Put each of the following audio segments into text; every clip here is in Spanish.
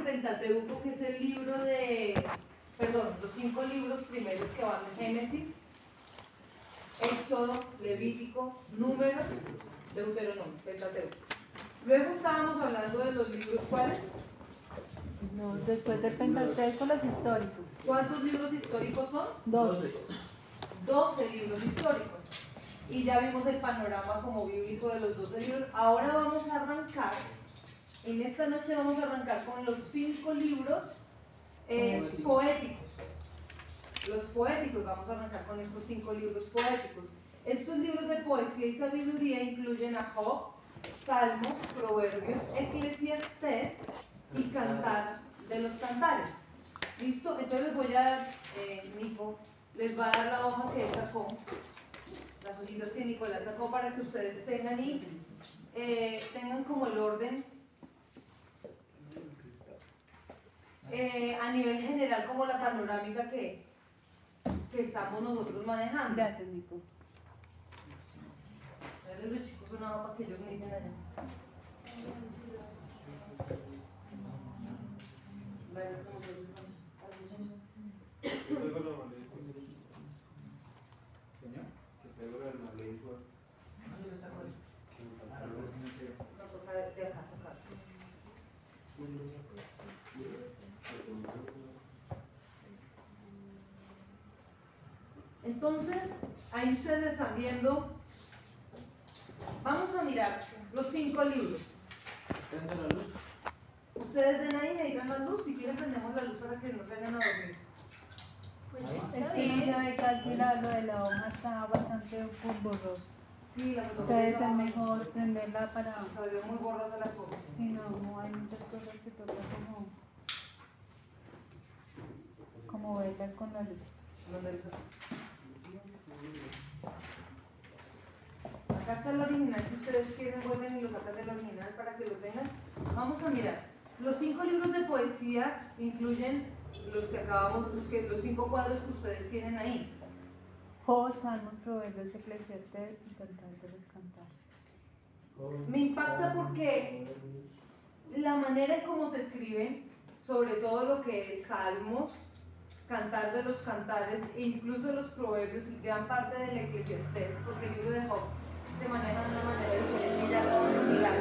Pentateuco, que es el libro de, perdón, los 5 libros primeros que van de Génesis, Éxodo, Levítico, Números, Deuteronomio, Pentateuco. Luego estábamos hablando de los libros, ¿cuáles? No, después del Pentateuco, los históricos. ¿Cuántos libros históricos son? 12. 12 libros históricos. Y ya vimos el panorama como bíblico de los 12 libros. Ahora vamos a arrancar, en esta noche vamos a arrancar con los 5 libros poéticos. Los poéticos, vamos a arrancar con estos 5 libros poéticos. Estos libros de poesía y sabiduría incluyen a Job, Salmos, Proverbios, Eclesiastés y Cantar de los Cantares. ¿Listo? Entonces voy a dar, Nico, les va a dar la hoja que él sacó, las hojitas que Nicolás sacó para que ustedes tengan y tengan como el orden a nivel general, como la panorámica que estamos nosotros manejando. Gracias, Nico. Dale los chicos una hoja para que ellos miren allá. Entonces, ahí ustedes están viendo, vamos a mirar los 5 libros. Ustedes ven ahí, necesitan la luz, si quieren prendemos la luz para que no se vayan a dormir. Es que no se ve casi lo de la hoja, está bastante borroso. Sí, la Entonces es mejor prenderla para... se ve muy borrosa la foto. Si no, hay muchas cosas que toca como verlas con la luz. Acá está el original, si ustedes quieren vuelven y lo sacan del original para que lo tengan. Vamos a mirar. Los 5 libros de poesía incluyen los que acabamos, los 5 cuadros que ustedes tienen ahí. Job, Salmos, Proverbios, Eclesiastés y Cantar de los Cantares. Me impacta porque la manera en cómo se escriben, sobre todo lo que es Salmos, Cantar de los Cantares e incluso los Proverbios y gran parte del Eclesiastés, porque el libro de Job se maneja de una manera diferente y ya lo vamos a mirar.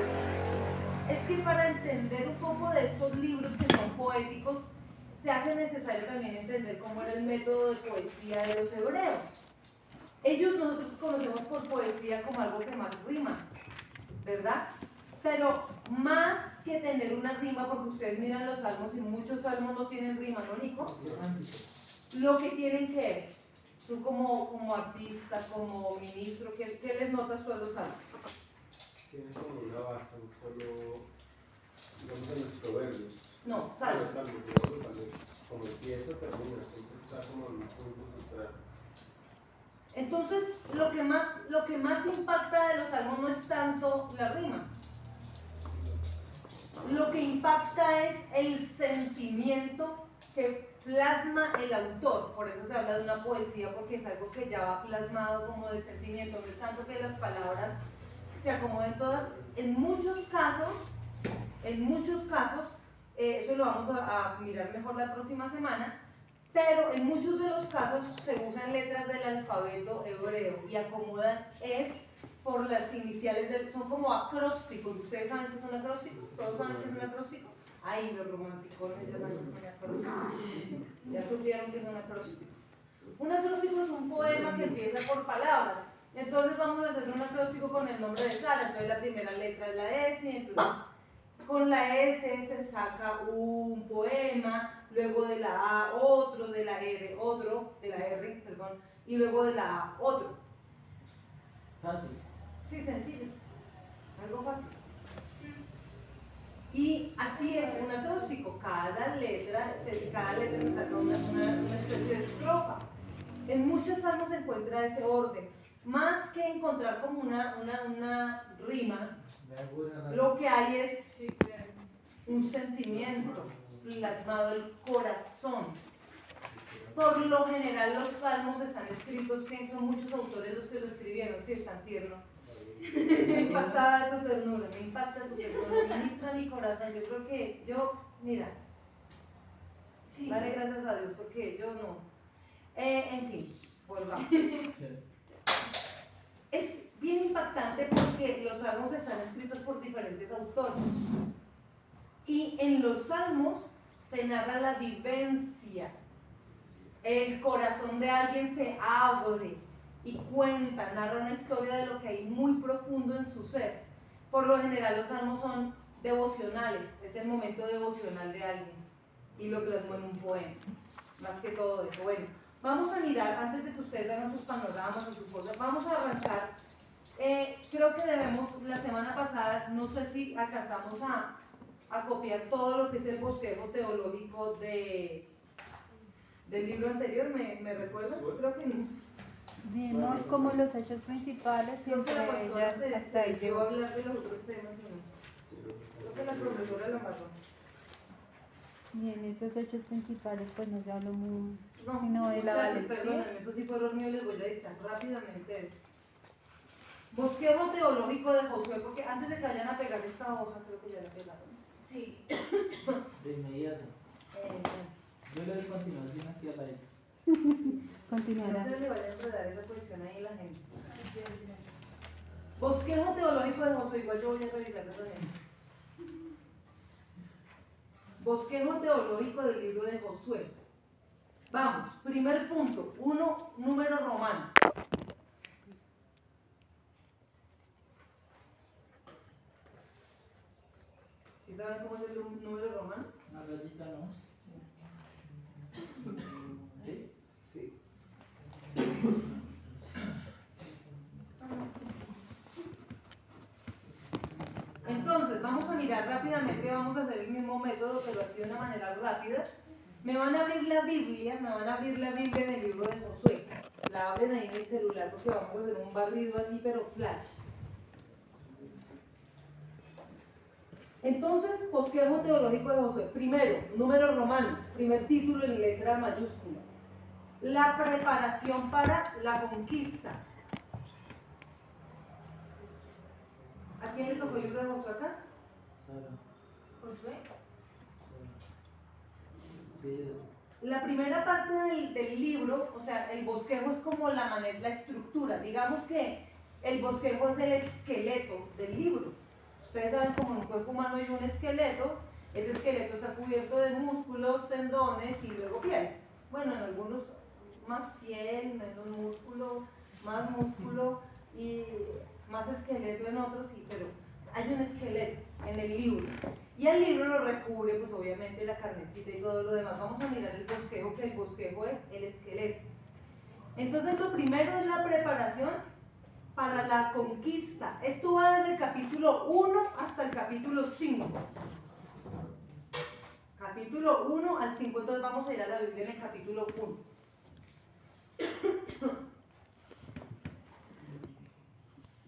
Es que para entender un poco de estos libros que son poéticos, se hace necesario también entender cómo era el método de poesía de los hebreos. Nosotros conocemos por poesía como algo que más rima, ¿verdad? Pero más que tener una rima, porque ustedes miran los salmos y muchos salmos no tienen rima, ¿no, Nico? Lo que tienen que es, tú como artista, como ministro, ¿qué les notas tú a los salmos? Tienen como una base, solo, digamos en los proverbios. No, salmos. Como empieza, termina, siempre está como en un punto central. Entonces, lo que más impacta de los salmos no es tanto la rima. Lo que impacta es el sentimiento que plasma el autor. Por eso se habla de una poesía, porque es algo que ya va plasmado como del sentimiento. No es tanto que las palabras se acomoden todas. En muchos casos, eso lo vamos a mirar mejor la próxima semana, pero en muchos de los casos se usan letras del alfabeto hebreo y acomodan por las iniciales, son como acrósticos. ¿Ustedes saben qué es un acróstico? ¿Todos saben qué es un acróstico? Ahí los romanticones ya saben qué es un acróstico. Ya supieron que es un acróstico. Un acróstico es un poema que empieza por palabras. Entonces vamos a hacer un acróstico con el nombre de Sara. Entonces la primera letra es la S, y entonces con la S se saca un poema, luego de la A otro, de la R otro, de la R, perdón, y luego de la A otro. Fácil. Sí, sencillo, algo fácil. Y así es un acróstico, cada letra se saca una especie de estrofa. En muchos salmos se encuentra ese orden. Más que encontrar como una rima, lo que hay es un sentimiento plasmado, el corazón. Por lo general los salmos están escritos, son muchos autores los que lo escribieron, sí, es tan tierno. Me impacta tu ternura, ministra mi corazón. Yo creo que, mira, Sí. Dale gracias a Dios porque yo no. En fin, volvamos. Es bien impactante porque los salmos están escritos por diferentes autores. Y en los salmos se narra la vivencia. El corazón de alguien se abre y cuenta, narra una historia de lo que hay muy profundo en su ser. Por lo general los salmos son devocionales, es el momento devocional de alguien y lo plasmó en un poema, más que todo eso. Bueno, vamos a mirar, antes de que ustedes hagan sus panoramas o sus cosas, vamos a arrancar. Creo que debemos, la semana pasada, no sé si alcanzamos a copiar todo lo que es el bosquejo teológico del libro anterior, ¿me recuerdan? Creo que no. Vimos como los hechos principales y Creo que entre la pastora ellas hasta se ahí llegó llegó. a hablar de los otros temas y no. Creo que la profesora lo mató. Y en esos hechos principales pues no se habló muy, No, sino de la muchachos, valentía. perdónenme, eso sí fue lo mío, les voy a dictar rápidamente eso. Bosquejo teológico de Josué, porque antes de que vayan a pegar esta hoja, creo que ya la pegaron. Sí. De inmediato. Yo le doy continuación aquí a la letra. No Continuará. se le vaya a enredar esa cuestión ahí a la gente. Bosquejo teológico de Josué, igual yo voy a revisar los ejemplos. Bosquejo teológico del libro de Josué. Vamos, primer punto, 1, número romano. ¿Sí saben cómo es el número romano? Una rayita, ¿no? ¿Sí? Sí. Entonces, vamos a mirar rápidamente, vamos a hacer el mismo método, pero así de una manera rápida. Me van a abrir la Biblia en el libro de Josué. La abren ahí en el celular porque vamos a hacer un barrido así, pero flash. Entonces, bosquejo teológico de Josué. Primero, número romano, primer título en letra mayúscula. La preparación para la conquista. ¿A quién le tocó el libro de Josué acá? Sara. Josué. Sí. La primera parte del libro, o sea, el bosquejo es como la estructura. Digamos que el bosquejo es el esqueleto del libro. Ustedes saben como en un cuerpo humano hay un esqueleto, ese esqueleto está cubierto de músculos, tendones y luego piel. Bueno, en algunos más piel, menos músculo, más músculo y más esqueleto en otros, sí, pero hay un esqueleto en el libro. Y el libro lo recubre, pues obviamente la carnecita y todo lo demás. Vamos a mirar el bosquejo, que el bosquejo es el esqueleto. Entonces lo primero es la preparación para la conquista. Esto va desde el capítulo 1 hasta el capítulo 5. Capítulo 1 al 5, entonces vamos a ir a la Biblia en el capítulo 1.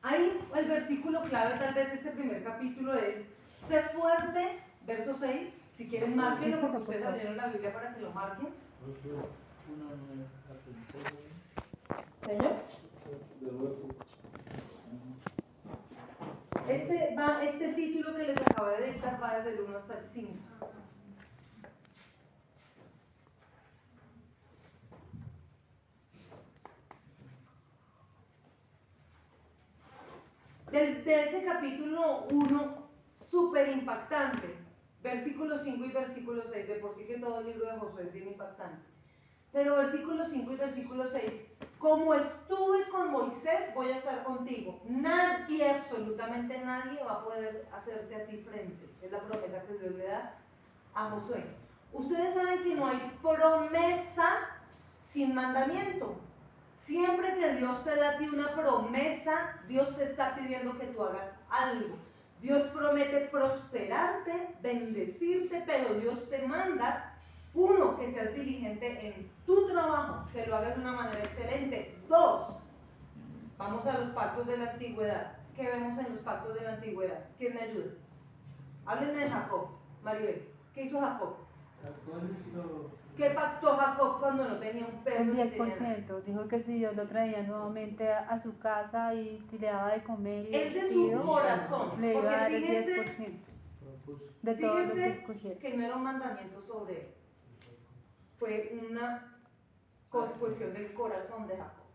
Ahí el versículo clave tal vez de este primer capítulo es: sé fuerte, verso 6. Si quieren, márquenlo porque ustedes abrieron la Biblia para que lo marquen. Señor. Este título que les acabo de dictar va desde el 1 hasta el 5. De ese capítulo 1, súper impactante, versículo 5 y versículo 6, de por sí que todo el libro de Josué es bien impactante. Pero versículo 5 y versículo 6, como estuve con Moisés, voy a estar contigo. Nadie, absolutamente nadie, va a poder hacerte a ti frente. Es la promesa que Dios le da a Josué. Ustedes saben que no hay promesa sin mandamiento. Siempre que Dios te da a ti una promesa, Dios te está pidiendo que tú hagas algo. Dios promete prosperarte, bendecirte, pero Dios te manda, uno, que seas diligente en tu trabajo, que lo hagas de una manera excelente. Dos, vamos a los pactos de la antigüedad. ¿Qué vemos en los pactos de la antigüedad? ¿Quién me ayuda? Háblenme de Jacob, Maribel. ¿Qué hizo Jacob? ¿Qué pactó Jacob cuando no tenía un peso? El ni tenía nada? 10%. Dijo que si Dios lo traía nuevamente a su casa y si le daba de comer y Es de su vestido, corazón. le iba a Porque dar el fíjense, 10% de todo lo que escogiera. que no era un mandamiento sobre él. fue una cuestión del corazón de Jacob.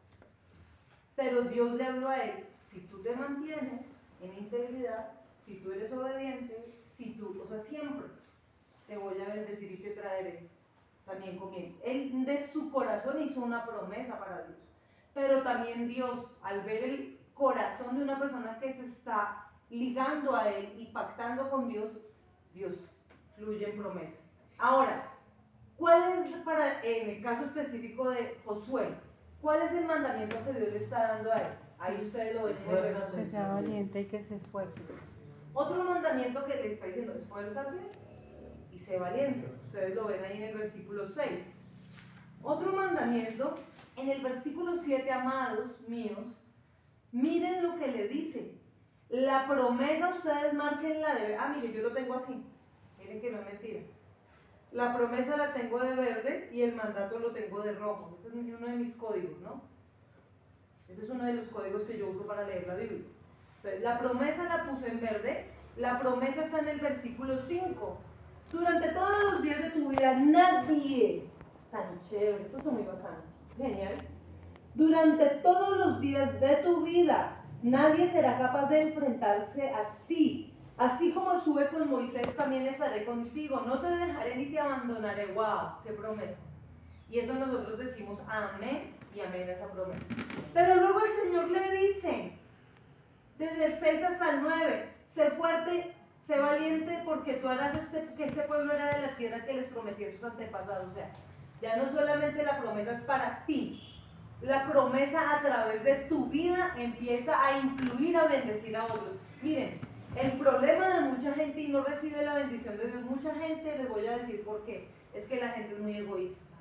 Pero Dios le habló a él: si tú te mantienes en integridad, si tú eres obediente, o sea, siempre te voy a bendecir y te traeré también conmigo. Él de su corazón hizo una promesa para Dios. Pero también Dios, al ver el corazón de una persona que se está ligando a él y pactando con Dios, Dios fluye en promesa. Ahora, ¿cuál es, en el caso específico de Josué, cuál es el mandamiento que Dios le está dando a él? Ahí ustedes lo ven en el verso. Que sea valiente y que se esfuerce. Otro mandamiento que le está diciendo: esfuérzate y sé valiente. Ustedes lo ven ahí en el versículo 6. Otro mandamiento, en el versículo 7, amados míos, miren lo que le dice. La promesa, ustedes márquenla de... miren, yo lo tengo así. Miren que no es mentira. La promesa la tengo de verde y el mandato lo tengo de rojo. Este es uno de mis códigos, ¿no? Este es uno de los códigos que yo uso para leer la Biblia. Entonces, la promesa la puse en verde. La promesa está en el versículo 5. Durante todos los días de tu vida, nadie... Tan chévere, esto es muy bacano. Genial. Durante todos los días de tu vida, nadie será capaz de enfrentarse a ti. Así como estuve con Moisés, también estaré contigo. No te dejaré ni te abandonaré. ¡Wow! ¡Qué promesa! Y eso nosotros decimos amén y amén a esa promesa. Pero luego el Señor le dice, desde el 6 hasta el 9, sé fuerte, sé valiente, porque tú harás que este pueblo era de la tierra que les prometí a sus antepasados. O sea, ya no solamente la promesa es para ti, la promesa a través de tu vida empieza a incluir, a bendecir a otros. Miren, el problema de mucha gente y no recibe la bendición de Dios, mucha gente, les voy a decir por qué, es que la gente es muy egoísta.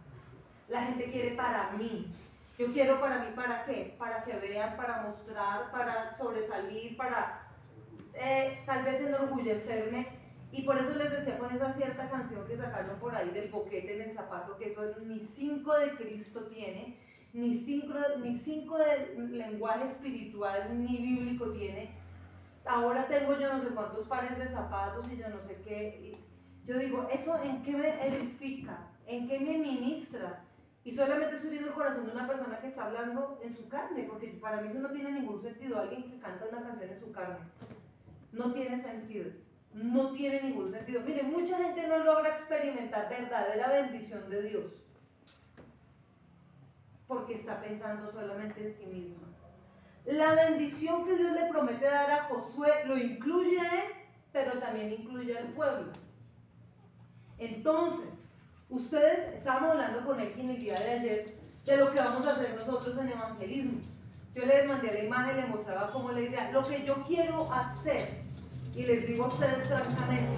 La gente quiere para mí. Yo quiero para mí, ¿para qué? Para que vean, para mostrar, para sobresalir, para tal vez enorgullecerme. Y por eso les decía con esa cierta canción que sacaron por ahí del boquete en el zapato, que eso ni 5 de Cristo tiene, ni 5 de lenguaje espiritual ni bíblico tiene. Ahora tengo yo no sé cuántos pares de zapatos y yo no sé qué. Yo digo, ¿eso en qué me edifica? ¿En qué me ministra? Y solamente estoy viendo el corazón de una persona que está hablando en su carne, porque para mí eso no tiene ningún sentido. Alguien que canta una canción en su carne no tiene sentido. No tiene ningún sentido. Mire, mucha gente no logra experimentar verdadera bendición de Dios porque está pensando solamente en sí misma. La bendición que Dios le promete dar a Josué lo incluye a él, pero también incluye al pueblo. Entonces, ustedes, estábamos hablando con Elkin el día de ayer de lo que vamos a hacer nosotros en evangelismo. Yo les mandé la imagen, les mostraba cómo la idea. Lo que yo quiero hacer, y les digo a ustedes francamente,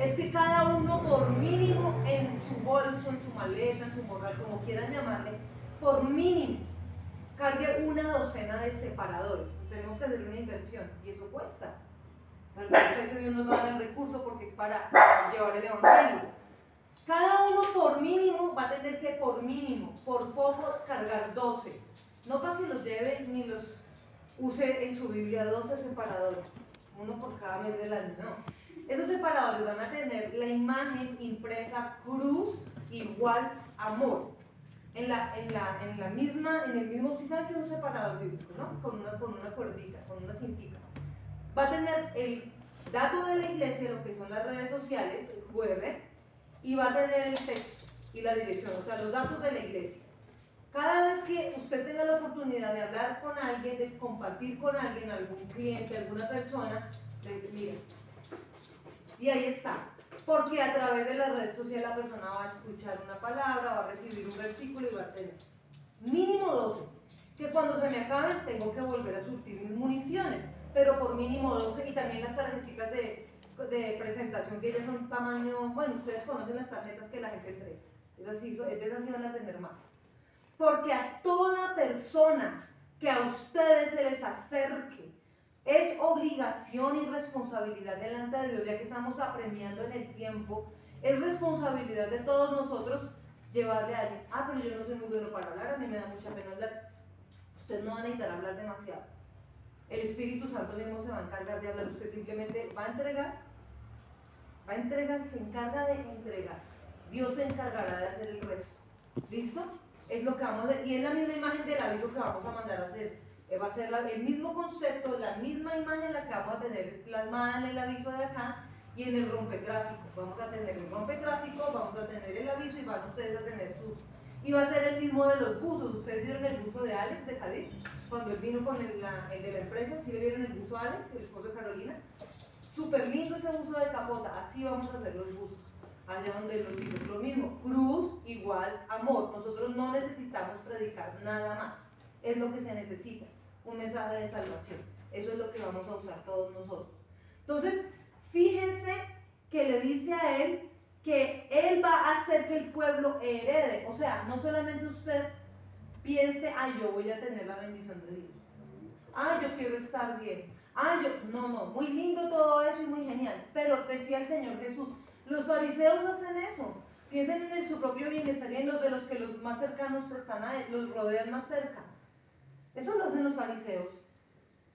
es que cada uno por mínimo en su bolso, en su maleta, en su morral, como quieran llamarle, por mínimo cargue una docena de separadores. Tenemos que hacer una inversión y eso cuesta. Tal vez Dios nos va a dar el recurso porque es para llevar el evangelio. Cada uno por mínimo va a tener que por mínimo, por poco, cargar 12. No para que los lleve ni los use en su Biblia, 12 separadores, uno por cada mes del año, no. Esos separadores van a tener la imagen impresa cruz igual amor. En el mismo, si saben que es un separador bíblico, ¿no? Con una cuerdita, con una cintita. Va a tener el dato de la iglesia, lo que son las redes sociales, el QR, y va a tener el texto y la dirección, o sea, los datos de la iglesia. Cada vez que usted tenga la oportunidad de hablar con alguien, de compartir con alguien, algún cliente, alguna persona, le dice, mira, y ahí está. Porque a través de la red social la persona va a escuchar una palabra, va a recibir un versículo y va a tener mínimo 12. Que cuando se me acaben tengo que volver a surtir mis municiones, pero por mínimo 12. Y también las tarjetas de presentación, que ya son tamaño, bueno, ustedes conocen las tarjetas que la gente entrega. Esas sí van a tener más. Porque a toda persona que a ustedes se les acerque, es obligación y responsabilidad delante de Dios, ya que estamos apremiando en el tiempo, es responsabilidad de todos nosotros llevarle a alguien, pero yo no soy muy bueno para hablar, a mí me da mucha pena hablar. Usted no va a necesitar hablar demasiado. El Espíritu Santo mismo se va a encargar de hablar, usted simplemente va a entregar, se encarga de entregar. Dios se encargará de hacer el resto. ¿Listo? Es lo que vamos a hacer. Y es la misma imagen del aviso que vamos a mandar a hacer. Va a ser el mismo concepto, la misma imagen la que vamos a tener plasmada en el aviso de acá y en el rompegráfico. Vamos a tener el rompegráfico, vamos a tener el aviso y van ustedes a tener sus. Y va a ser el mismo de los buzos. ¿Ustedes vieron el buzo de Alex de Cadiz? Cuando él vino con el de la empresa, ¿sí le vieron el buzo a Alex, el esposo de Carolina? Súper lindo ese buzo de capota. Así vamos a hacer los buzos. Allá donde los digo, lo mismo, cruz igual amor. Nosotros no necesitamos predicar nada más. Es lo que se necesita, un mensaje de salvación. Eso es lo que vamos a usar todos nosotros. Entonces, fíjense que le dice a él que él va a hacer que el pueblo herede. O sea, no solamente usted piense, ay, yo voy a tener la bendición de Dios. Ay, yo quiero estar bien. Ay, no, muy lindo todo eso y muy genial. Pero decía el Señor Jesús, los fariseos hacen eso. Piensen en su propio bienestar y en los de los que los más cercanos están a él, los rodean más cerca. Eso lo hacen los fariseos.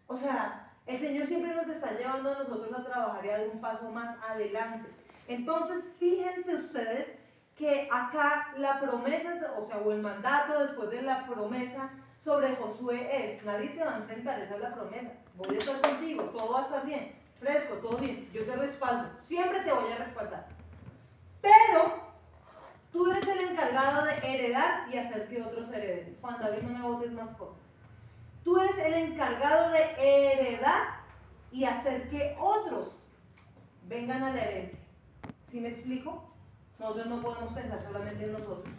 O sea, el Señor siempre nos está llevando a nosotros a trabajar y a dar un paso más adelante. Entonces, fíjense ustedes que acá la promesa, o el mandato después de la promesa sobre Josué es, nadie te va a enfrentar, esa es la promesa. Voy a estar contigo, todo va a estar bien, fresco, todo bien, yo te respaldo, siempre te voy a respaldar. Pero tú eres el encargado de heredar y hacer que otros hereden. Juan David, no me botes más cosas. Tú eres el encargado de heredar y hacer que otros vengan a la herencia. ¿Sí me explico? Nosotros no podemos pensar solamente en nosotros.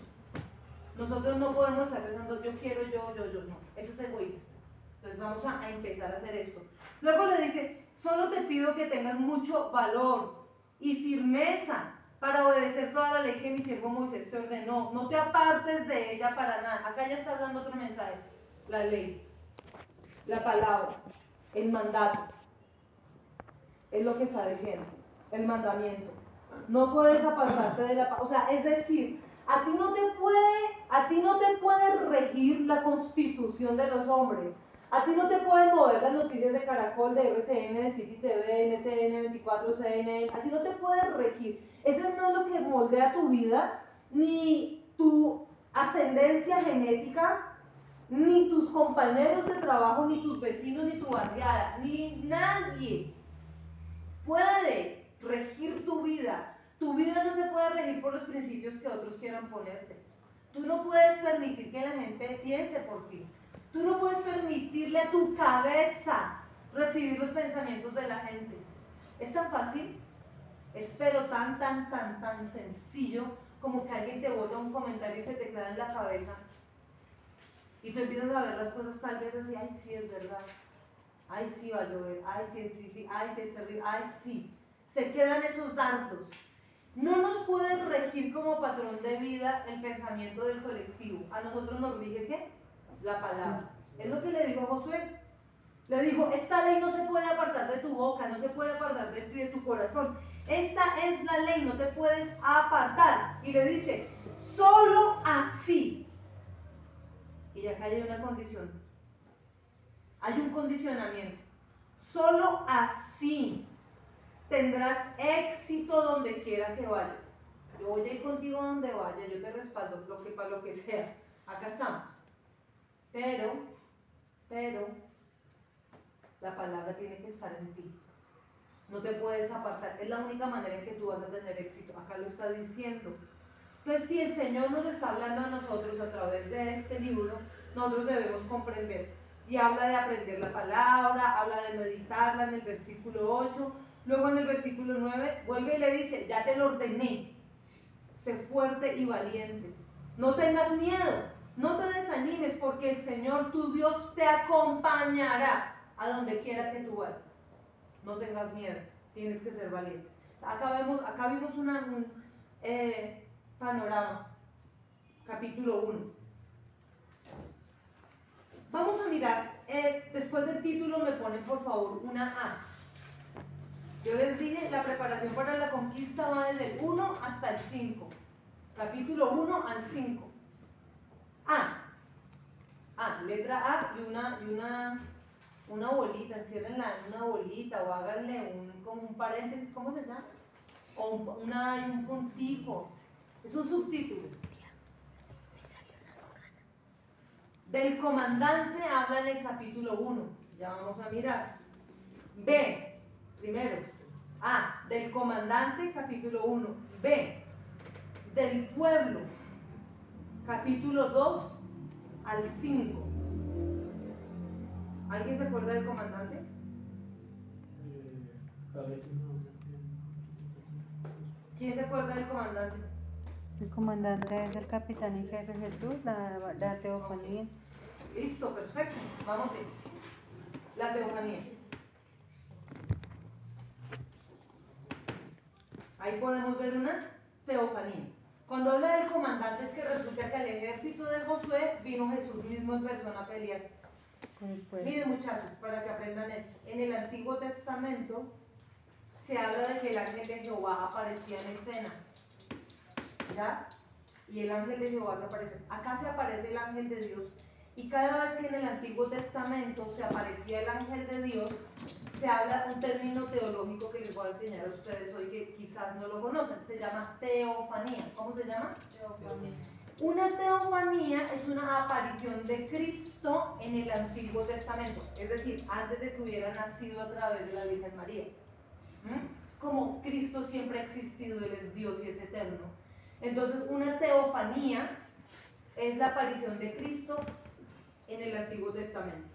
Nosotros no podemos estar pensando yo quiero, yo, no. Eso es egoísta. Entonces vamos a empezar a hacer esto. Luego le dice, solo te pido que tengas mucho valor y firmeza para obedecer toda la ley que mi siervo Moisés te ordenó. No te apartes de ella para nada. Acá ya está hablando otro mensaje. La ley, la palabra, el mandato. Es lo que está diciendo. El mandamiento. No puedes apartarte de la... O sea, es decir, a ti no te puede regir la constitución de los hombres. A ti no te pueden mover las noticias de Caracol, de RCN, de City TV, NTN, 24, CNN. A ti no te puede regir. Eso no es lo que moldea tu vida, ni tu ascendencia genética, ni tus compañeros de trabajo, ni tus vecinos, ni tu barriada, ni nadie puede regir tu vida. Tu vida no se puede regir por los principios que otros quieran ponerte. Tú no puedes permitir que la gente piense por ti. Tú no puedes permitirle a tu cabeza recibir los pensamientos de la gente. ¿Es tan fácil? Espero tan sencillo como que alguien te bota un comentario y se te queda en la cabeza. Y tú empiezas a ver las cosas tal vez así, ay sí, es verdad. Ay sí, va a llover. Ay sí, es difícil. Ay sí, es terrible. Ay sí. Se quedan esos dardos. No nos puede regir como patrón de vida el pensamiento del colectivo. A nosotros nos rige ¿qué? La palabra. Es lo que le dijo Josué. Le dijo, esta ley no se puede apartar de tu boca, no se puede apartar de tu corazón. Esta es la ley, no te puedes apartar. Y le dice, solo así. Y acá hay una condición. Hay un condicionamiento. Solo así tendrás éxito donde quiera que vayas. Yo voy a ir contigo donde vaya, yo te respaldo para lo que sea. Acá estamos. Pero, la palabra tiene que estar en ti. No te puedes apartar. Es la única manera en que tú vas a tener éxito. Acá lo está diciendo. Entonces, si el Señor nos está hablando a nosotros a través de este libro, nosotros debemos comprender. Y habla de aprender la palabra, habla de meditarla en el versículo 8. Luego en el versículo 9 vuelve y le dice, ya te lo ordené. Sé fuerte y valiente. No tengas miedo. No te desanimes porque el Señor tu Dios te acompañará a donde quiera que tú vayas. No tengas miedo, tienes que ser valiente. Acá vimos un panorama, capítulo 1. Vamos a mirar, después del título me ponen por favor una A. Yo les dije, la preparación para la conquista va desde el 1 hasta el 5. Capítulo 1 al 5. Letra A y una bolita, enciérrenla en una bolita o háganle como un paréntesis, ¿cómo se llama? O una A y un puntico. Es un subtítulo. Del comandante habla en el capítulo 1. Ya vamos a mirar. B, primero. A, del comandante, capítulo 1. B, del pueblo, capítulo 2 al 5. ¿Alguien se acuerda del comandante? ¿Quién se acuerda del comandante? El comandante es el capitán y jefe Jesús, la teofanía. Listo, perfecto. Vamos a ver. La teofanía. Ahí podemos ver una teofanía. Cuando habla del comandante es que resulta que al ejército de Josué vino Jesús mismo en persona a pelear. Miren muchachos, para que aprendan esto. En el Antiguo Testamento se habla de que el ángel de Jehová aparecía en escena. ¿Ya? Y el ángel de Jehová se aparece. Acá se aparece el ángel de Dios. Y cada vez que en el Antiguo Testamento se aparecía el ángel de Dios, se habla un término teológico que les voy a enseñar a ustedes hoy que quizás no lo conocen. Se llama teofanía. ¿Cómo se llama? Teofanía. Una teofanía es una aparición de Cristo en el Antiguo Testamento. Es decir, antes de que hubiera nacido a través de la Virgen María. Como Cristo siempre ha existido, Él es Dios y es eterno. Entonces, una teofanía es la aparición de Cristo en el Antiguo Testamento.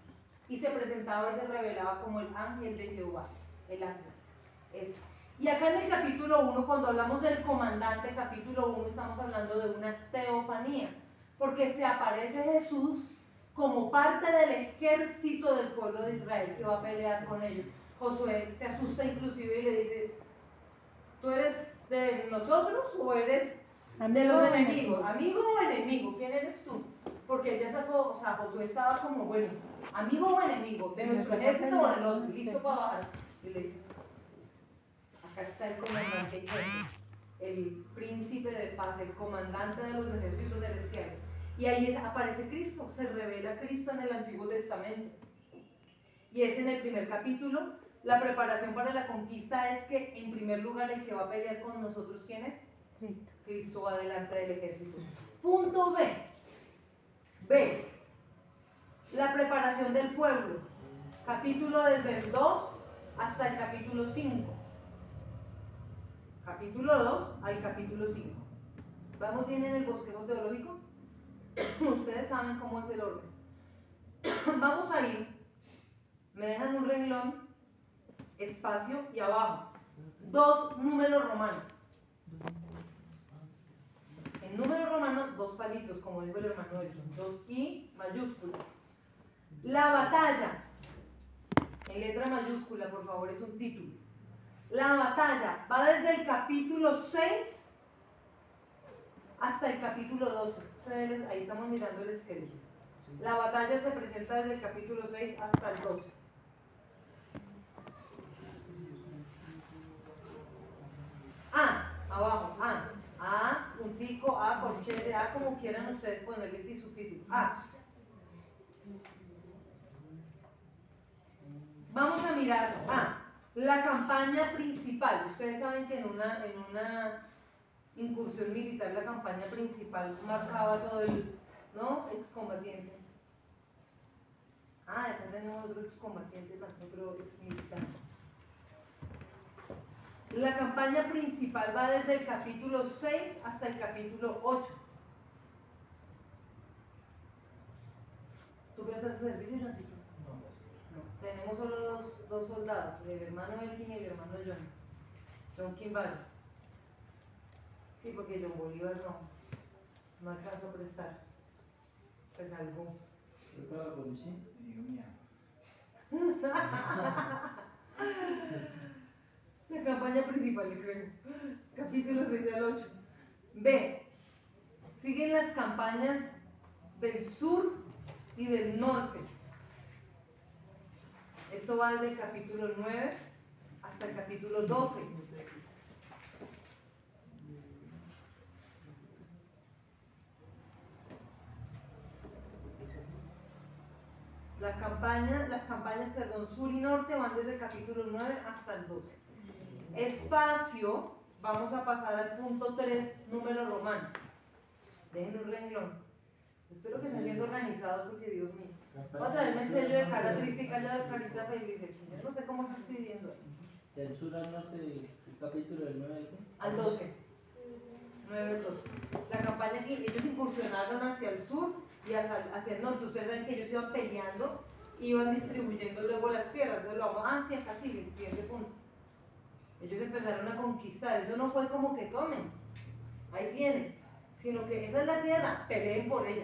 Y se presentaba y se revelaba como el ángel de Jehová. El ángel. Y acá en el capítulo 1, cuando hablamos del comandante, capítulo 1, estamos hablando de una teofanía. Porque se aparece Jesús como parte del ejército del pueblo de Israel que va a pelear con ellos. Josué se asusta inclusive y le dice: ¿tú eres de nosotros o eres de los enemigos? ¿Amigo o enemigo? ¿Quién eres tú? Porque él ya sacó, o sea, Josué estaba como, bueno, ¿amigo o enemigo? ¿De nuestro ejército o del otro? Listo para bajar. Y le dice: acá está el comandante jefe, el príncipe de paz, el comandante de los ejércitos celestiales. Y ahí aparece Cristo, se revela Cristo en el Antiguo Testamento. Y es en el primer capítulo. La preparación para la conquista es que, en primer lugar, el que va a pelear con nosotros, ¿quién es? Cristo. Cristo va delante del ejército. Punto B. B. La preparación del pueblo. Capítulo desde el 2 hasta el capítulo 5. Capítulo 2 al capítulo 5. ¿Vamos bien en el bosquejo teológico? Ustedes saben cómo es el orden. Vamos a ir. Me dejan un renglón, espacio y abajo 2 números romanos. En número romano, 2 palitos, como dijo el hermano Elson, 2 I mayúsculas. La batalla, en letra mayúscula, por favor, es un título. La batalla va desde el capítulo 6 hasta el capítulo 12. Ahí estamos mirando el esqueleto. La batalla se presenta desde el capítulo 6 hasta el 12. A, abajo, A, puntico, A, corchete, A, como quieran ustedes ponerle el subtítulo. A. Vamos a mirar A, la campaña principal. Ustedes saben que en una incursión militar la campaña principal marcaba todo el, ¿no? Excombatiente. Acá tenemos otro excombatiente, otro exmilitar. La campaña principal va desde el capítulo 6 hasta el capítulo 8. ¿Tú prestas servicio, Johncito? No. Tenemos solo dos soldados, el hermano Elkin y el hermano John Kimball. Sí, porque John Bolívar no alcanzó a prestar. Se salvó. ¿Fue para la policía? La campaña principal, le creo. Capítulo 6 al 8. B. Siguen las campañas del sur y del norte. Esto va desde el capítulo 9 hasta el capítulo 12. Las campañas sur y norte van desde el capítulo 9 hasta el 12. Espacio vamos a pasar al punto 3, número romano. Dejen un renglón. Espero que estén siendo organizados porque Dios mío. Voy a traerme el sello de cara triste y calla de carita feliz. Yo no sé cómo estás pidiendo. Del sur al norte, el capítulo del 9 al 12. 9 al 12. La campaña que ellos incursionaron hacia el sur y hacia el norte. Ustedes saben que ellos iban peleando, iban distribuyendo luego las tierras. Entonces lo vamos hacia acá, sigue el siguiente punto. Ellos empezaron a conquistar. Eso no fue como que tomen, ahí tienen, sino que esa es la tierra, peleen por ella.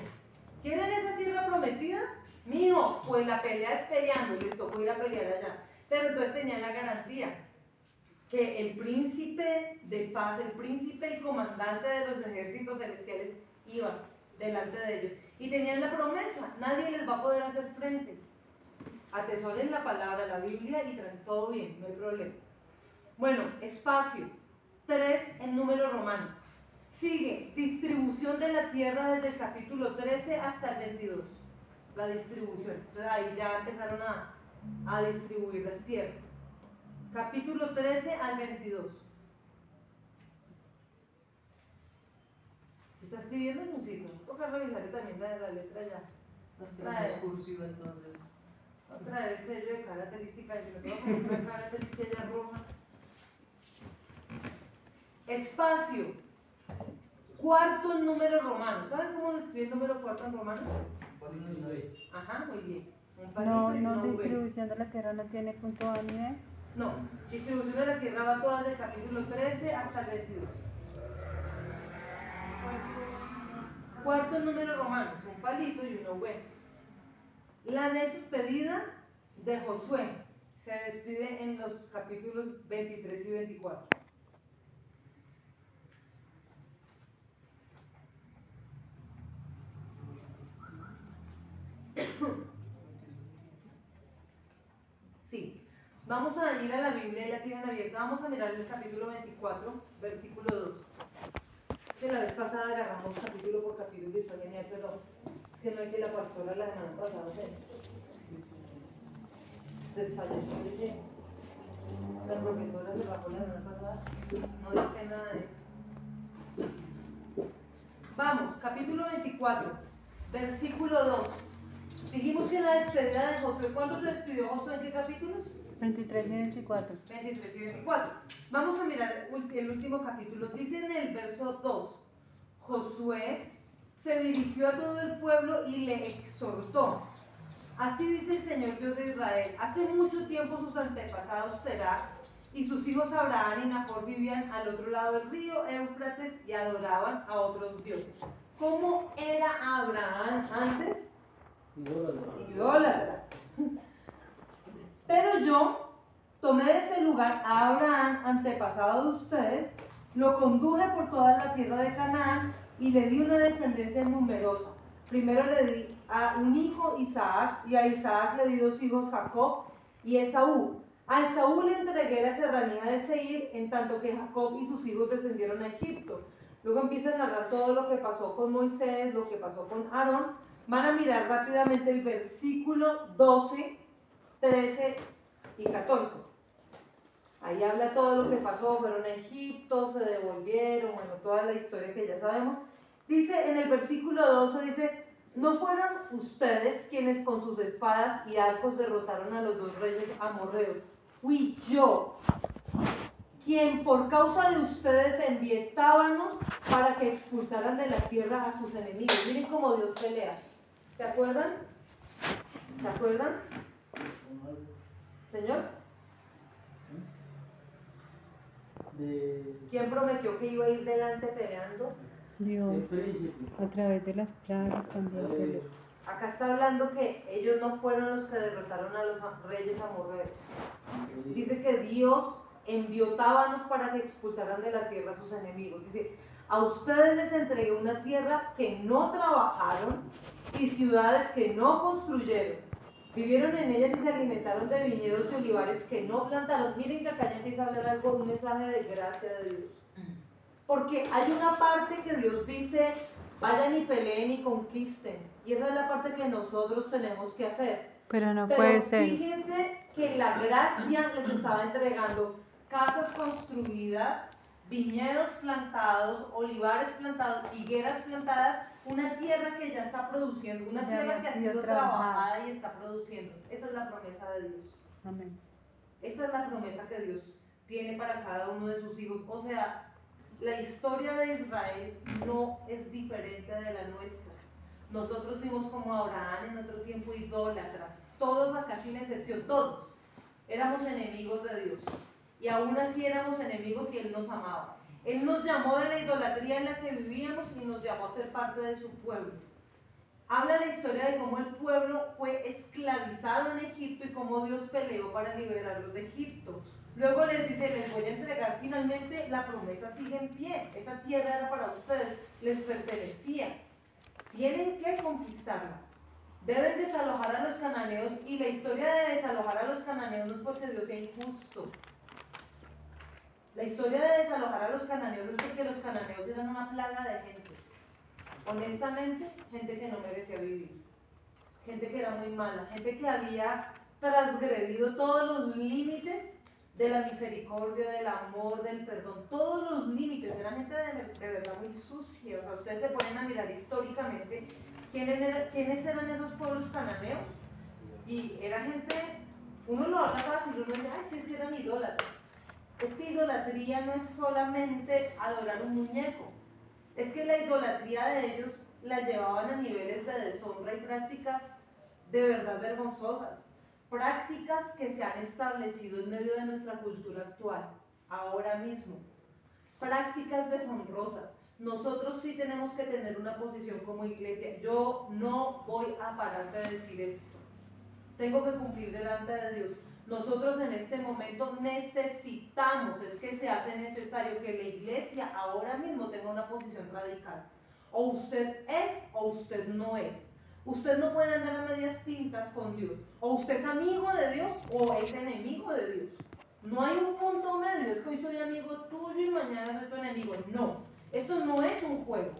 ¿Quieren esa tierra prometida? Mijo, pues la pelea es peleando y les tocó ir a pelear allá. Pero entonces tenían la garantía que el príncipe de paz, el príncipe y comandante de los ejércitos celestiales iba delante de ellos. Y tenían la promesa, nadie les va a poder hacer frente. Atesoren la palabra, la Biblia y traen todo bien, no hay problema. Bueno, espacio, 3 en número romano. Sigue, distribución de la tierra desde el capítulo 13 hasta el 22. La distribución. Entonces ahí ya empezaron a distribuir las tierras. Capítulo 13 al 22. ¿Se está escribiendo en un sitio? Toca revisar también la letra ya. No es cursivo entonces. Voy a traer el sello de característica. Y me tengo que poner una característica ya roja. Espacio. Cuarto en número romano. ¿Saben cómo se escribe el número cuarto en romano? Ajá, muy bien. No, distribución de la tierra no tiene punto A ni B. No, distribución de la tierra va toda del capítulo 13 hasta el 22. Cuarto número romano, un palito y uno bueno. La despedida de Josué se despide en los capítulos 23 y 24. Sí. Vamos a ir a la Biblia, ya la tienen abierta. Vamos a mirar el capítulo 24, versículo 2. Que la vez pasada agarramos capítulo por capítulo y está genial, pero es que no hay que la pastora la semana pasada desfalleció, dice. La profesora se bajó la semana pasada, no dice nada de eso. Vamos, capítulo 24, versículo 2. Dijimos que en la despedida de Josué, ¿cuándo se despidió Josué? ¿En qué capítulos? 23 y 24. 23 y 24. Vamos a mirar el último capítulo. Dice en el verso 2, Josué se dirigió a todo el pueblo y le exhortó. Así dice el Señor Dios de Israel. Hace mucho tiempo sus antepasados Terah y sus hijos Abraham y Nahor vivían al otro lado del río Éufrates y adoraban a otros dioses. ¿Cómo era Abraham antes? Idólatra. Pero yo tomé de ese lugar a Abraham, antepasado de ustedes, lo conduje por toda la tierra de Canaán y le di una descendencia numerosa. Primero le di a un hijo, Isaac, y a Isaac le di 2 hijos, Jacob y Esaú. A Esaú le entregué la serranía de Seir, en tanto que Jacob y sus hijos descendieron a Egipto. Luego empieza a narrar todo lo que pasó con Moisés, lo que pasó con Aarón. Van a mirar rápidamente el versículo 12, 13 y 14. Ahí habla todo lo que pasó, fueron a Egipto, se devolvieron, bueno, toda la historia que ya sabemos. Dice en el versículo 12, dice, ¿no fueron ustedes quienes con sus espadas y arcos derrotaron a los 2 reyes amorreos? Fui yo quien por causa de ustedes envié tábanos para que expulsaran de la tierra a sus enemigos. Miren cómo Dios pelea. ¿Se acuerdan? ¿Se acuerdan? Señor. ¿Quién prometió que iba a ir delante peleando? Dios, a través de las plagas también peleó. Acá está hablando que ellos no fueron los que derrotaron a los reyes amorreos. Dice que Dios envió tábanos para que expulsaran de la tierra a sus enemigos. Dice, a ustedes les entregué una tierra que no trabajaron y ciudades que no construyeron. Vivieron en ellas y se alimentaron de viñedos y olivares que no plantaron. Miren que acá ya empieza a hablar algo, un mensaje de gracia de Dios. Porque hay una parte que Dios dice, vayan y peleen y conquisten. Y esa es la parte que nosotros tenemos que hacer. Pero no puede ser. Fíjense que la gracia les estaba entregando casas construidas, viñedos plantados, olivares plantados, higueras plantadas, una tierra que ya está produciendo, una Ya tierra había que ha sido sido trabajada. trabajada y está produciendo. Esa es la promesa de Dios. Amén. Esa es la promesa que Dios tiene para cada uno de sus hijos. O sea, la historia de Israel no es diferente de la nuestra. Nosotros fuimos como Abraham en otro tiempo, idólatras. Todos acá sin excepción, todos éramos enemigos de Dios. Y aún así éramos enemigos y Él nos amaba. Él nos llamó de la idolatría en la que vivíamos y nos llamó a ser parte de su pueblo. Habla la historia de cómo el pueblo fue esclavizado en Egipto y cómo Dios peleó para liberarlos de Egipto. Luego les dice, les voy a entregar finalmente, la promesa sigue en pie. Esa tierra era para ustedes, les pertenecía. Tienen que conquistarla. Deben desalojar a los cananeos, y la historia de desalojar a los cananeos no es porque Dios sea injusto. La historia de desalojar a los cananeos es porque los cananeos eran una plaga de gente. Honestamente, gente que no merecía vivir. Gente que era muy mala, gente que había transgredido todos los límites de la misericordia, del amor, del perdón, todos los límites. Era gente de verdad muy sucia. O sea, ustedes se ponen a mirar históricamente quiénes eran esos pueblos cananeos, y era gente, uno lo habla fácil, uno dice, ay, sí, es que eran idólatras. Es que idolatría no es solamente adorar un muñeco, es que la idolatría de ellos la llevaban a niveles de deshonra y prácticas de verdad vergonzosas, prácticas que se han establecido en medio de nuestra cultura actual, ahora mismo, prácticas deshonrosas. Nosotros sí tenemos que tener una posición como iglesia. Yo no voy a parar de decir esto. Tengo que cumplir delante de Dios. Nosotros en este momento necesitamos, es que se hace necesario que la iglesia ahora mismo tenga una posición radical. O usted es o usted no es. Usted no puede andar a medias tintas con Dios. O usted es amigo de Dios o es enemigo de Dios. No hay un punto medio, es que hoy soy amigo tuyo y mañana soy tu enemigo. No, esto no es un juego.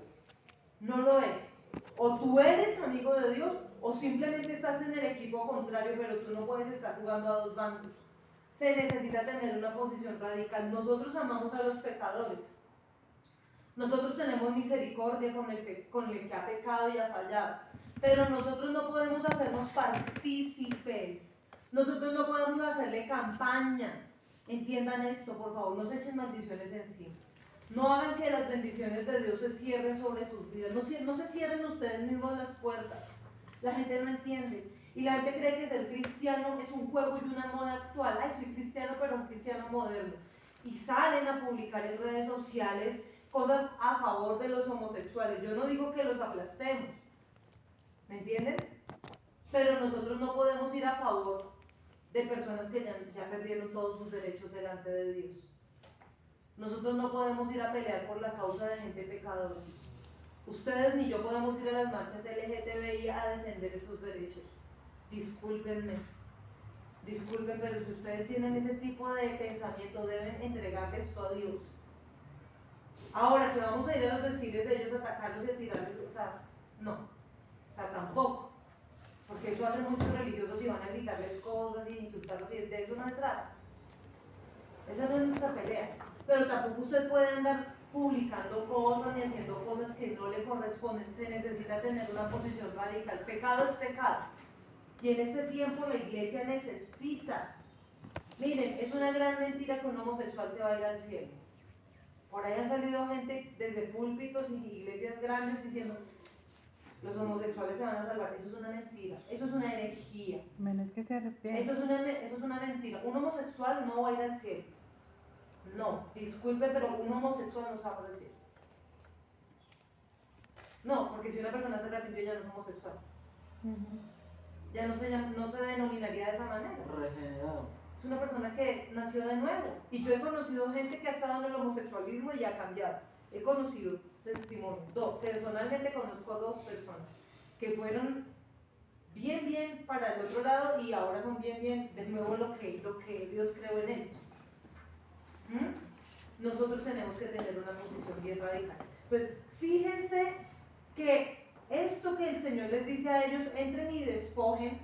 No lo es. O tú eres amigo de Dios o simplemente estás en el equipo contrario, pero tú no puedes estar jugando a dos bandos. Se necesita tener una posición radical. Nosotros amamos a los pecadores. Nosotros tenemos misericordia con el que ha pecado y ha fallado. Pero nosotros no podemos hacernos partícipe. Nosotros no podemos hacerle campaña. Entiendan esto, por favor, no se echen maldiciones encima. No hagan que las bendiciones de Dios se cierren sobre sus vidas. No se cierren ustedes mismos las puertas. La gente no entiende. Y la gente cree que ser cristiano es un juego y una moda actual. Ay, soy cristiano, pero un cristiano moderno. Y salen a publicar en redes sociales cosas a favor de los homosexuales. Yo no digo que los aplastemos. ¿Me entienden? Pero nosotros no podemos ir a favor de personas que ya perdieron todos sus derechos delante de Dios. Nosotros no podemos ir a pelear por la causa de gente pecadora. Ustedes ni yo podemos ir a las marchas LGTBI a defender esos derechos. Discúlpenme. Disculpen, pero si ustedes tienen ese tipo de pensamiento, deben entregarle esto a Dios. Ahora que vamos a ir a los desfiles de ellos, a atacarlos y a tirarles, o sea, no. O sea, tampoco. Porque eso hacen muchos religiosos y van a gritarles cosas y insultarlos, y de eso no se trata. Esa no es nuestra pelea. Pero tampoco usted puede andar publicando cosas ni haciendo cosas que no le corresponden. Se necesita tener una posición radical. Pecado es pecado. Y en este tiempo la iglesia necesita. Miren, es una gran mentira que un homosexual se va a ir al cielo. Por ahí ha salido gente desde púlpitos y iglesias grandes diciendo los homosexuales se van a salvar. Eso es una mentira, eso es una herejía. Menos que se arrepienta. Eso es una mentira. Un homosexual no va a ir al cielo. No, disculpe, pero un homosexual no se va al cielo. No, porque si una persona se arrepintió ya no es homosexual. Ya no se denominaría de esa manera. Regenerado. Es una persona que nació de nuevo. Y yo he conocido gente que ha estado en el homosexualismo y ha cambiado. He conocido testimonios. Personalmente conozco a 2 personas que fueron bien para el otro lado y ahora son bien de nuevo lo que Dios creó en ellos. Nosotros tenemos que tener una posición bien radical. Pues fíjense que esto que el Señor les dice a ellos, entren y despojen,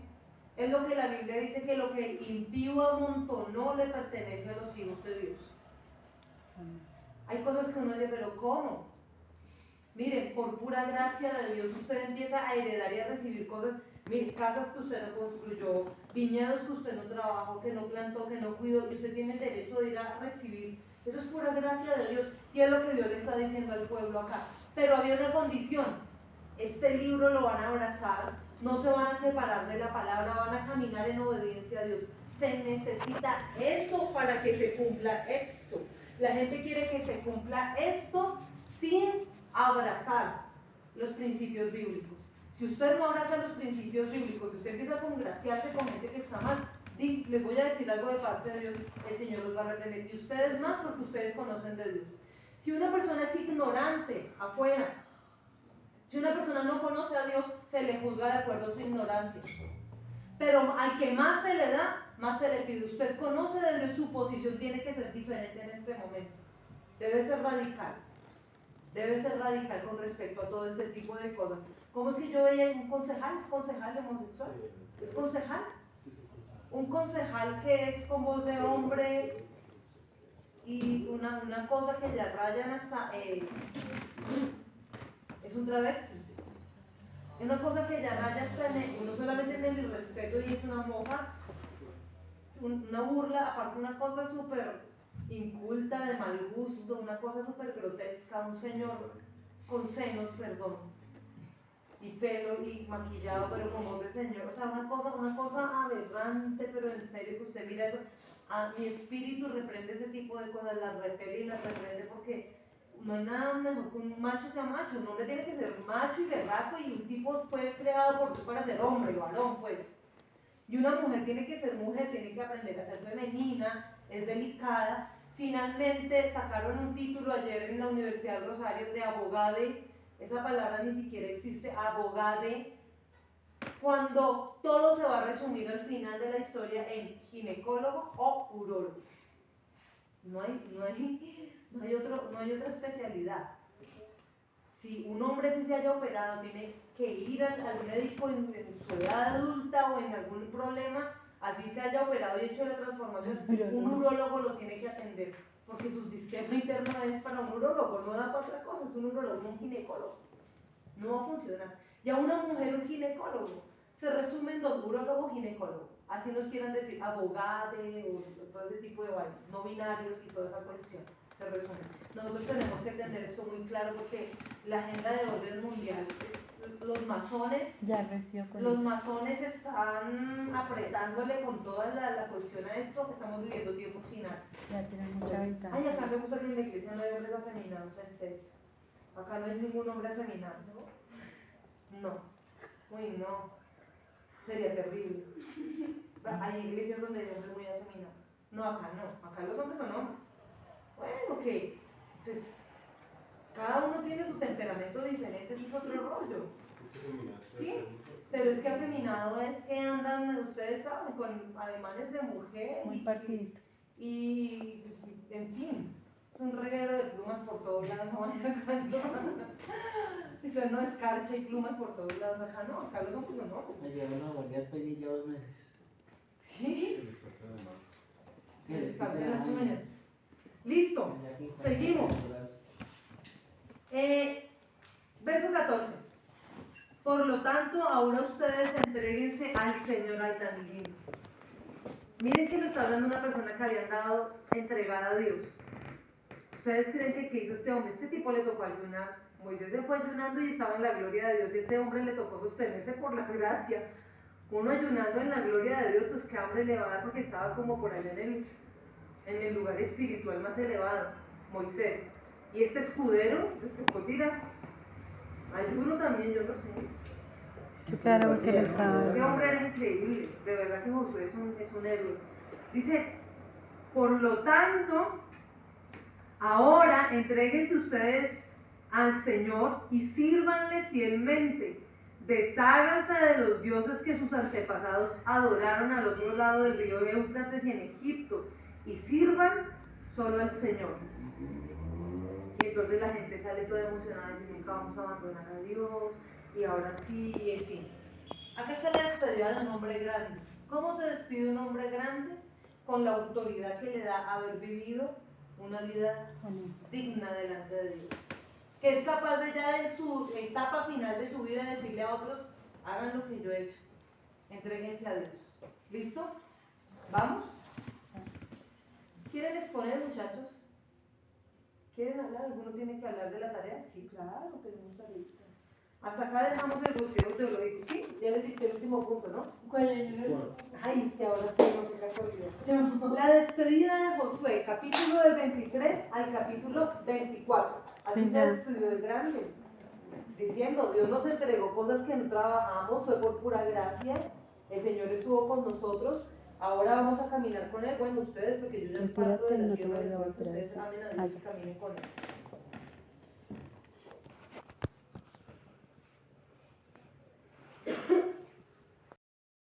es lo que la Biblia dice, que lo que el impío amontonó le pertenece a los hijos de Dios. Hay cosas que uno dice, pero ¿cómo? Miren, por pura gracia de Dios usted empieza a heredar y a recibir cosas. Miren, casas que usted no construyó, viñedos que usted no trabajó, que no plantó, que no cuidó, y usted tiene el derecho de ir a recibir. Eso es pura gracia de Dios, y es lo que Dios le está diciendo al pueblo acá. Pero había una condición: este libro lo van a abrazar, no se van a separar de la palabra, van a caminar en obediencia a Dios. Se necesita eso para que se cumpla esto. La gente quiere que se cumpla esto sin abrazar los principios bíblicos. Si usted no abraza los principios bíblicos, si usted empieza a congraciarse con gente que está mal, les voy a decir algo de parte de Dios, el Señor los va a reprender. Y ustedes más, porque ustedes conocen de Dios. Si una persona es ignorante afuera, si una persona no conoce a Dios, se le juzga de acuerdo a su ignorancia. Pero al que más se le da, más se le pide. Usted conoce de Dios, su posición tiene que ser diferente en este momento. Debe ser radical. Debe ser radical con respecto a todo este tipo de cosas. ¿Cómo es que yo veía un concejal? ¿Es concejal homosexual? ¿Es concejal? Un concejal que es con voz de hombre y una cosa que ya rayan hasta... es un travesti. Es una cosa que ya raya hasta no solamente en el irrespeto y es una mofa, una burla, aparte una cosa súper inculta, de mal gusto, una cosa súper grotesca, un señor con senos, perdón, y pelo y maquillado, pero con voz de señor, o sea, una cosa aberrante, pero en serio que usted mira eso, mi espíritu reprende ese tipo de cosas, las repele y las reprende, porque no hay nada mejor que un macho sea macho. Un hombre tiene que ser macho y berraco, y un tipo fue creado por Dios para ser hombre, varón, pues. Y una mujer tiene que ser mujer, tiene que aprender a ser femenina, es delicada. Finalmente sacaron un título ayer en la Universidad del Rosario de abogade, esa palabra ni siquiera existe, abogade, cuando todo se va a resumir al final de la historia en ginecólogo o urólogo. No hay otra especialidad. Si un hombre sí se haya operado, tiene que ir al médico en su edad adulta o en algún problema, así se haya operado y hecho la transformación, un urólogo lo tiene que atender, porque su sistema interno es para un urólogo, no da para otra cosa, es un urólogo, no un ginecólogo. No va a funcionar. Y a una mujer un ginecólogo se resume en dos: urólogo, ginecólogo. Así nos quieran decir abogade o todo ese tipo de vainas, no binarios y toda esa cuestión. Se resume. Nosotros tenemos que tener esto muy claro, porque la agenda de orden mundial, los masones están apretándole con toda la cuestión a esto, que estamos viviendo tiempos finales. Ya tienen mucha habitación. Ay, acá me gusta que en la iglesia no hay hombres afeminados, en serio. Acá no hay ningún hombre afeminado. No. Uy, no. Sería terrible. Hay iglesias donde hay hombres muy afeminados. No, acá no. Acá los hombres son hombres. Bueno, que pues cada uno tiene su temperamento diferente, eso es otro rollo. Sí, pero es que afeminado es que andan, ustedes saben, con ademanes de mujer. Muy partidito. Y en fin, es un reguero de plumas por todos lados. Eso no, escarcha y plumas por todos lados. Acá no, acá los hombres son hombres. Me llevaron a volver a pedir ya 2 meses. Sí, Sí, les les parten quita las la uñas. Listo, seguimos. Verso 14. Por lo tanto, ahora ustedes entréguense al Señor. Ay, tan lindo. Miren que lo está hablando una persona que había andado entregada a Dios. ¿Ustedes creen que qué hizo este hombre? Este tipo le tocó ayunar. Moisés se fue ayunando y estaba en la gloria de Dios, y a este hombre le tocó sostenerse por la gracia. Uno ayunando en la gloria de Dios, pues qué hambre le va a dar, porque estaba como por allá en el lugar espiritual más elevado, Moisés. Y este escudero le tocó tirar ayuno también, yo lo sé. Sí, claro, porque él estaba... Este hombre era increíble, de verdad que Josué es un héroe. Dice, por lo tanto, ahora entréguense ustedes al Señor y sírvanle fielmente. Desháganse de los dioses que sus antepasados adoraron al otro lado del río Éufrates y en Egipto, y sirvan solo al Señor. Y entonces la gente sale toda emocionada y dice: nunca vamos a abandonar a Dios, y ahora sí, y en fin. Acá está la despedida de un hombre grande. ¿Cómo se despide un hombre grande? Con la autoridad que le da haber vivido una vida Bonito. digna delante de Dios, que es capaz de ya en su etapa final de su vida decirle a otros, hagan lo que yo he hecho, entréguense a Dios. ¿Listo? ¿Vamos? ¿Quieren exponer, muchachos? ¿Quieren hablar? ¿Alguno tiene que hablar de la tarea? Sí, claro, tenemos tarea. Hasta acá dejamos el bosquejo teológico, ¿sí? Ya les dije el último punto, ¿no? ¿Cuál es el Ay, sí, ahora sí, no se me olvidó. La despedida de Josué, capítulo del 23 al capítulo 24. Así Sí, se ya. despidió el grande, diciendo, Dios nos entregó cosas que no trabajamos, fue por pura gracia, el Señor estuvo con nosotros, ahora vamos a caminar con Él. Bueno, ustedes, porque yo ya me parto de Retírate, la no te tierra, vuelvo a les digo que volver a ustedes decir. amen a Dios y caminen con Él.